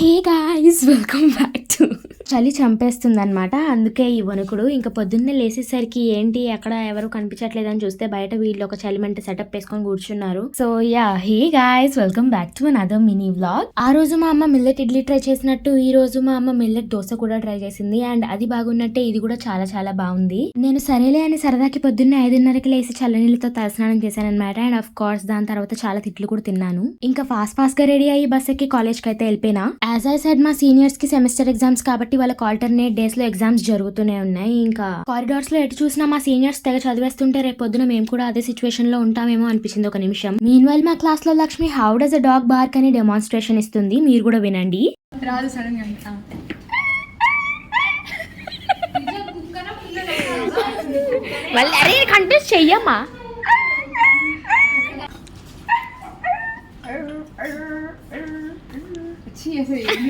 Hey guys welcome back to చలి చంపేస్తుంది అనమాట. అందుకే ఈ వణుకుడు. ఇంకా పొద్దున్నే లేసేసరికి ఏంటి అక్కడ ఎవరు కనిపించట్లేదని చూస్తే బయట వీళ్ళు ఒక చలిమంట సెటప్ వేసుకొని కూర్చున్నారు. So yeah, hey guys welcome back to another mini vlog. ఆ రోజు మా అమ్మ మిల్లెట్ ఇడ్లీ ట్రై చేసినట్టు ఈ రోజు మా అమ్మ మిల్లెట్ దోశ కూడా ట్రై చేసింది. అండ్ అది బాగున్నట్టే ఇది కూడా చాలా చాలా బాగుంది. నేను సరేలే అని సరదాకి పొద్దున్నే 5:30కి లేసి చల్లనీళ్ళతో తలస్నానం చేశాను అనమాట. అండ్ ఆఫ్ కోర్స్ దాని తర్వాత చాలా తిట్లు కూడా తిన్నాను. ఇంకా ఫాస్ట్ గా రెడీ అయ్యి బస్ ఎక్కి కాలేజ్ కి అయితే వెళ్ళిపోయినా. యాజ్ ఐ సెడ్ మా సీనియర్స్ కి సెమిస్టర్ ఎగ్జామ్స్ కాబట్టి వాళ్ళకి ఆల్టర్నేట్ డేస్ లో ఎగ్జామ్స్ జరుగుతూనే ఉన్నాయి. ఇంకా కారిడార్స్ లో ఎటు చూసినా మా సీనియర్స్ తెగ చదివేస్తుంటే రేపు పొద్దున మేము కూడా అదే సిచ్యువేషన్ లో ఉంటామేమో అనిపించింది ఒక నిమిషం. మీన్ వైల్ మా క్లాస్ లో Lakshmi how does a dog BARC అని డెమాన్స్ట్రేషన్ ఇస్తుంది. మీరు కూడా వినండి. కంటెస్ట్ చెయ్యమ్మా.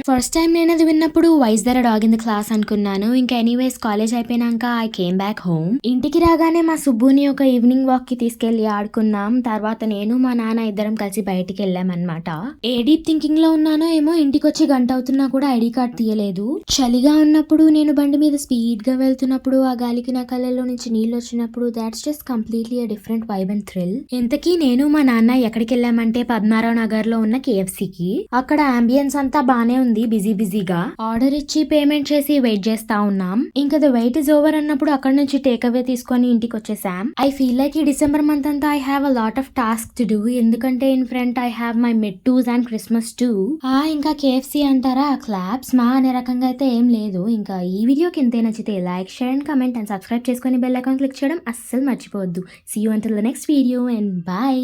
ఫస్ట్ టైం నేను అది విన్నప్పుడు why's there dog in the class అనుకున్నాను. ఇంకా ఎనీవేస్ కాలేజ్ అయిపోయినాక ఐ కేమ్ బ్యాక్ హోమ్. ఇంటికి రాగానే మా సుబ్బుని ఒక ఈవినింగ్ వాక్ కి తీసుకెళ్లి ఆడుకున్నాం. తర్వాత నేను మా నాన్న ఇద్దరం కలిసి బయటికి వెళ్ళామన్నమాట. ఏ డీప్ థింకింగ్ లో ఉన్నానో ఏమో ఇంటికి వచ్చి గంట అవుతున్నా కూడా ఐడి కార్డ్ తీయలేదు. చలిగా ఉన్నప్పుడు నేను బండి మీద స్పీడ్ గా వెళ్తున్నప్పుడు ఆ గాలికి నా కళ్ళల్లో నుంచి నీళ్ళు వచ్చినప్పుడు that's just completely a different vibe and thrill. ఇంతకీ నేను మా నాన్న ఎక్కడికి వెళ్ళామంటే పద్మారావు నగర్ లో ఉన్న కేఎఫ్సీకి. అక్కడ అంబియన్స్ అంతా బానే ఉంది, బిజీగా. ఆర్డర్ ఇచ్చి పేమెంట్ చేసి వెయిట్ చేస్తా ఉన్నాం. ఇంకా ద వెయిట్ ఇస్ ఓవర్ అన్నప్పుడు అక్కడ నుంచి టేక్ అవే తీసుకొని ఇంటికి వచ్చేసాం. ఐ ఫీల్ లైక్ ఈ డిసెంబర్ మంత్ అంతా I have a lot of task to do. ఎందుకంటే in front I have my mid twos and Christmas too. ఇంకా కేఎఫ్సీ అంటారా, క్లాప్స్ మా అనే రకంగా అయితే ఏం లేదు. ఇంకా ఈ వీడియోకి ఇంతే. నచ్చితే like, share and comment and subscribe చేసుకొని బెల్ ఐకాన్ క్లిక్ చేయడం అస్సలు మర్చిపోవద్దు. See you until the next video and by.